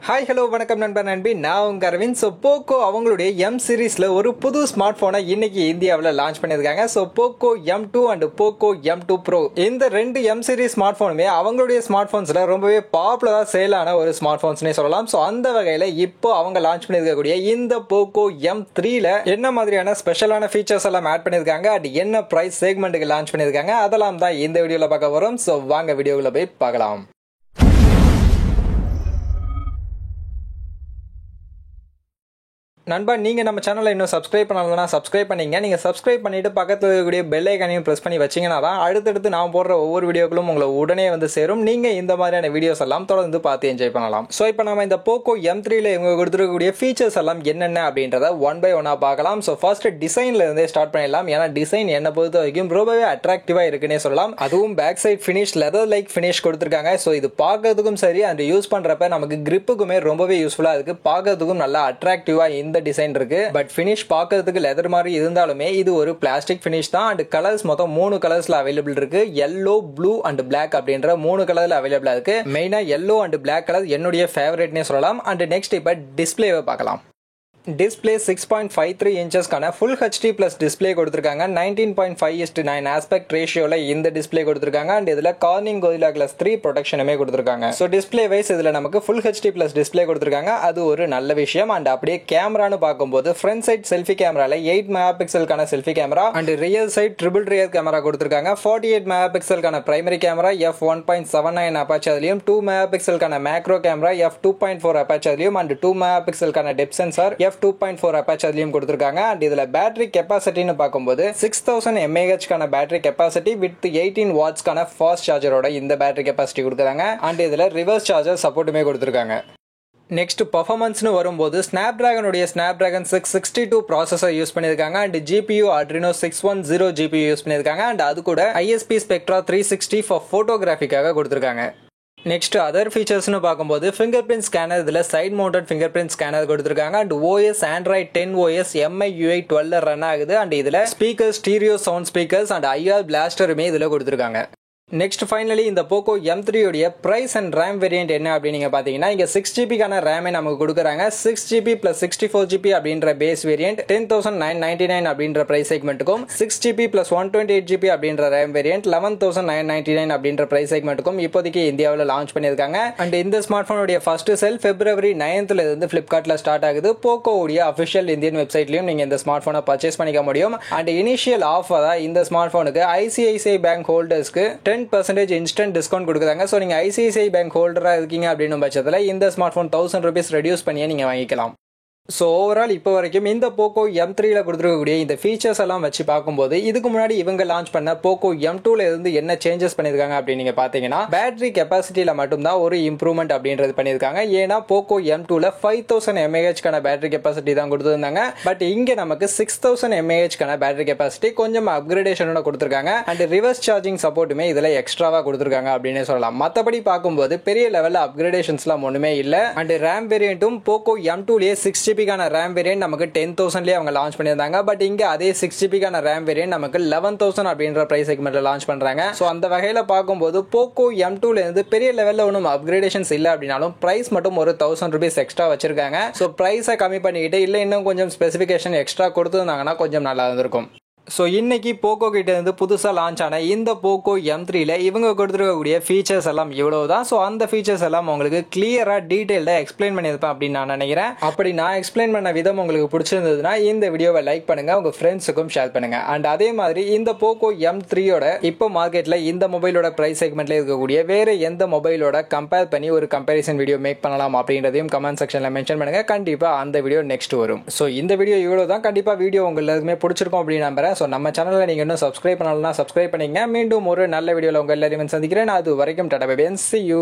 Hi hello வணக்கம் நண்பர் நண்பி, நான் உங்க அரவிந்த். ஸோ போக்கோ அவங்களுடைய எம் சீரீஸில் ஒரு புது ஸ்மார்ட் ஃபோனை இன்னைக்கு இந்தியாவில் லான்ச் பண்ணியிருக்காங்க. So Poco M2 and Poco M2 bro, இந்த ரெண்டு எம் சீரீஸ் ஸ்மார்ட் ஃபோனுமே அவங்களுடைய ஸ்மார்ட் ஃபோன்ஸில் ரொம்பவே பாப்புலராக சேலான ஒரு ஸ்மார்ட் ஃபோன்ஸ்னே சொல்லலாம். ஸோ அந்த வகையில் இப்போ அவங்க லான்ச் பண்ணியிருக்கக்கூடிய இந்த போக்கோ M3ல என்ன மாதிரியான ஸ்பெஷலான ஃபீச்சர்ஸ் எல்லாம் ஆட் பண்ணியிருக்காங்க அண்ட் என்ன ப்ரைஸ் செக்மெண்ட்டுக்கு லான்ச் பண்ணியிருக்காங்க அதெல்லாம் தான் இந்த வீடியோவில் பார்க்க வரோம். ஸோ வாங்க வீடியோவில் போய் பார்க்கலாம். நண்பா, நீங்கள் நம்ம சேனலை இன்னும் சப்ஸ்கிரைப் பண்ணலன்னா சப்ஸ்கிரைப் பண்ணிங்க. நீங்கள் சப்ஸ்கிரைப் பண்ணிட்டு பக்கத்தில் இருக்கக்கூடிய பெல் ஐக்கானையும் ப்ரெஸ் பண்ணி வச்சிங்கன்னா தான் அடுத்தடுத்து நான் போடுற ஒவ்வொரு வீடியோக்களும் உங்களை உடனே வந்து சேரும். நீங்கள் இந்த மாதிரியான வீடியோஸ் எல்லாம் தொடர்ந்து பார்த்து என்ஜாய் பண்ணலாம். ஸோ இப்போ நம்ம இந்த போக்கோ M3ல இவங்க கொடுத்துருக்கக்கூடிய ஃபீச்சர்ஸ் எல்லாம் என்னென்ன அப்படின்றத ஒன் பை ஒன்னாக பார்க்கலாம். ஸோ ஃபர்ஸ்ட் டிசைன்ல இருந்தே ஸ்டார்ட் பண்ணிடலாம். ஏன்னா டிசைன் என்னை பொறுத்த வரைக்கும் ரொம்பவே அட்ராக்டிவாக இருக்குன்னே சொல்லலாம். அதுவும் back side finish leather like finish கொடுத்துருக்காங்க. ஸோ இது பார்க்கறதுக்கும் சரி அண்ட் யூஸ் பண்ணுறப்ப நமக்கு கிரிப்புக்குமே ரொம்பவே யூஸ்ஃபுல்லாக இருக்குது. பார்க்கறதுக்கும் நல்லா அட்ராக்டிவாக இந்த டிசைன் இருக்கு. பட் ஃபினிஷ் பார்க்கிறதுக்கு லெதர் மாதிரி இருந்தாலுமே இது ஒரு பிளாஸ்டிக் ஃபினிஷ் தான். அண்ட் கலர்ஸ் மொத்தம் 3 கலர்ஸ்ல அவைலபிள் இருக்கு. yellow, blue and black அப்படின்ற 3 கலர்ல அவைலபிளா இருக்கு. மெயினா yellow and black கலர் என்னுடைய ஃபேவரட்னே சொல்லலாம். அண்ட் நெக்ஸ்ட் இப்ப டிஸ்பிளேவை பார்க்கலாம். டிஸ்பிளே 6.53 இன்ச்சஸ்க்கான ஃபுல் HD பிளஸ் டிஸ்பிளே கொடுத்துருக்காங்க. 19.5:9 ஆஸ்பெக்ட் ரேஷியோல இந்த டிஸ்பிளே கொடுத்துருக்காங்க. அண்ட் இதுல கார்னிங் கோரில்லா கிளாஸ் 3 ப்ரொடெக்ஷனுமே கொடுத்துருக்காங்க. ஸோ டிஸ்பிளே வைஸ் இதுல நமக்கு ஃபுல் HD பிளஸ் டிஸ்பிளே கொடுத்துருக்காங்க. அது ஒரு நல்ல விஷயம். அண்ட் அப்படியே கேமரான்னு பார்க்கும்போது ஃப்ரண்ட் சைட் செல்ஃபி கேமரால 8 மெகா பிக்சலுக்கான selfie camera and rear side triple rear camera கொடுத்துருக்காங்க. 48 மெகா பிக்சலுக்கான பிரைமரி கேமரா f1.79 அப்பாச்சர்லையும், 2 மெகா பிக்சலுக்கான மேக்ரோ கேமரா f2.4 அப்பாச்சர்லையும் அண்ட் 2 மெகா பிக்சலுக்கான டெப்த் சென்சார் f2.4 அப்பாச்சர்லையும் கொடுத்திருக்காங்க. அண்ட் இதுல பேட்டரி கெபாசிட்டின்னு பார்க்கும்போது 6000 mAh கான பேட்டரி கெபாசிட்டி வித் 18 வாட்ஸ்க்கான ஃபாஸ்ட் சார்ஜரோட இந்த பேட்டரி கெபாசிட்டி கொடுக்குறாங்க. அண்ட் இதுல ரிவர்ஸ் சார்ஜர் சப்போர்ட்டுமே கொடுத்திருக்காங்க. நெக்ஸ்ட் பர்ஃபார்மன்ஸ்னு வரும்போது ஸ்னாப்டிராகனுடைய ஸ்னாப்டிராகன் 662 ப்ராசஸர் யூஸ் பண்ணியிருக்காங்க. And GPU Adreno 610 GPU use பண்ணியிருக்காங்க. அண்ட் அது கூட ISP Spectra 360 ஃபார் போட்டோகிராஃபிக்காக கொடுத்திருக்காங்க. நெக்ஸ்ட் அதர் ஃபீச்சர்ஸ்னு பார்க்கும்போது ஃபிங்கர் பிரிண்ட் ஸ்கேனர் இதில் side mounted fingerprint scanner கொடுத்துருக்காங்க. And OS Android 10 OS MIUI 12 run ஆகுது. அண்ட் இதில் speaker stereo sound speakers and IR பிளாஸ்டருமே இதில் கொடுத்துருக்காங்க. நெக்ஸ்ட் ஃபைனலி இந்த போக்கோ M3 உடைய பிரைஸ் அண்ட் ரேம் வேரியன்ட் என்ன அப்படின்னு நீங்க பாத்தீங்கன்னா இங்க 6GB ரேமே நமக்கு கொடுக்குறாங்க. 6GB plus 64GB அப்படின்ற பேஸ் வேரியன்ட் 10,999 அப்படின்ற பிரைஸ் செக்மெண்ட்டுக்கும், 6GB plus 128GB அப்படின்ற ரேம் வேரியன்ட் 11,999 அப்படின்ற பிரைஸ் செக்மெண்ட்டுக்கும் இப்போதைக்கு இந்தியாவில் லான்ச் பண்ணியிருக்காங்க. அண்ட் இந்த ஸ்மார்ட் போனுடைய ஃபர்ஸ்ட் செல் February 9th இருந்து பிளிப்கார்ட்ல ஸ்டார்ட் ஆகுது. போக்கோ உடைய அபிஷியல் இந்தியன் வெப்சைட்லயும் நீங்க இந்த ஸ்மார்ட் போனை பர்ச்சேஸ் பண்ணிக்க முடியும். அண்ட் இனிஷியல் ஆஃபரா இந்த ஸ்மார்ட் போனுக்கு ICICI பேங்க் ஹோல்டர்ஸ்க்கு 10% இன்ஸ்டன்ட் டிஸ்கவுண்ட் கொடுக்குறாங்க. ஸோ நீங்கள் ICICI பேங்க் ஹோல்டராக இருக்கீங்க அப்படின்னு பட்சத்தில் இந்த ஸ்மார்ட் ஃபோன் 1000 rupees ரெடியூஸ் பண்ணியே நீங்கள் வாங்கிக்கலாம். ஸோ ஓவரால் இப்போ வரைக்கும் இந்த போக்கோ M3ல கொடுத்துருக்கக்கூடிய இந்த ஃபீச்சர்ஸ் எல்லாம் வச்சு பார்க்கும்போது இதுக்கு முன்னாடி இவங்க லான்ச் பண்ண போக்கோ M2ல இருந்து என்ன சேஞ்சஸ் பண்ணியிருக்காங்க அப்படின்னு நீங்கள் பார்த்தீங்கன்னா பேட்டரி கெப்பாசிட்டியில் மட்டும்தான் ஒரு இம்ப்ரூவ்மெண்ட் அப்படின்றது பண்ணியிருக்காங்க. ஏன்னா போக்கோ M2ல 5000 mAh கான பேட்டரி கெப்பாசிட்டி தான் கொடுத்துருந்தாங்க. பட் இங்கே நமக்கு 6000 mAh கான பேட்டரி கெப்பாசிட்டி கொஞ்சம் அப்கிரேடேஷனோட கொடுத்துருக்காங்க. அண்ட் ரிவர்ஸ் சார்ஜிங் சப்போர்ட்டுமே இதில் எக்ஸ்ட்ராவாக கொடுத்துருக்காங்க அப்படின்னு சொல்லலாம். மற்றபடி பார்க்கும்போது பெரிய லெவலில் அப்கிரேடேஷன்ஸ்லாம் ஒன்றுமே இல்லை. அண்ட் ரேம் வேரியன்ட்டும் போக்கோ M2லேயே 6GB ரேம் வேரியன்ட் நமக்கு 10,000 அவங்க லான்ச் பண்ணியிருந்தாங்க. பட் இங்க அதே 6GB ரேம் வேரியன்ட் நமக்கு 11,000 அப்படின்ற பிரைஸ் செக்மெண்ட்ல லான்ச் பண்றாங்க. சோ அந்த வகையில பார்க்கும்போது போக்கோ M2ல இருந்து பெரிய லெவல்ல ஒன்றும் அப்கிரேடேஷன்ஸ் இல்ல அப்படின்னாலும் பிரைஸ் மட்டும் ஒரு 1000 rupees எக்ஸ்ட்ரா வச்சிருக்காங்க. சோ பிரைஸை கம்மி பண்ணிக்கிட்டு இல்ல இன்னும் கொஞ்சம் ஸ்பெசிபிகேஷன் எக்ஸ்ட்ரா கொடுத்துருந்தாங்கன்னா கொஞ்சம் நல்லா இருந்திருக்கும். ஸோ இன்னைக்கு போக்கோ கிட்ட இருந்து புதுசாக லான்ச் ஆன இந்த போக்கோ M3ல இவங்க கொடுத்துருக்கக்கூடிய ஃபீச்சர்ஸ் எல்லாம் இவ்வளவு தான். ஸோ அந்த ஃபீச்சர்ஸ் எல்லாம் உங்களுக்கு கிளியராக டீட்டெயில்டாக எக்ஸ்பிளைன் பண்ணியிருப்பேன் அப்படின்னு நான் நினைக்கிறேன். அப்படி நான் எக்ஸ்பிளைன் பண்ண விதம் உங்களுக்கு பிடிச்சிருந்ததுன்னா இந்த வீடியோவை லைக் பண்ணுங்க, உங்க ஃப்ரெண்ட்ஸுக்கும் ஷேர் பண்ணுங்க. அண்ட் அதே மாதிரி இந்த போக்கோ M3யோட இப்போ மார்க்கெட்ல இந்த மொபைலோட பிரைஸ் செக்மெண்ட்ல இருக்கக்கூடிய வேற எந்த மொபைலோட கம்பேர் பண்ணி ஒரு கம்பேரிசன் வீடியோ மேக் பண்ணலாம் அப்படின்றதையும் கமெண்ட் செக்ஷன்ல மென்ஷன் பண்ணுங்க. கண்டிப்பா அந்த வீடியோ நெக்ஸ்ட் வரும். ஸோ இந்த வீடியோ இவ்வளோ தான். கண்டிப்பா வீடியோ உங்களுக்கு எல்லாருமே பிடிச்சிருக்கும் அப்படின்னு நம்புறேன். ஸோ நம்ம சேனலில் நீங்கள் இன்னும் சப்ஸ்கிரைப் பண்ணலாம், சப்ஸ்கிரைப் பண்ணிங்க. மீண்டும் ஒரு நல்ல வீடியோவில் உங்கள் எல்லாரையும் சந்திக்கிறேன். அது வரைக்கும் டாடா பை பை, see you.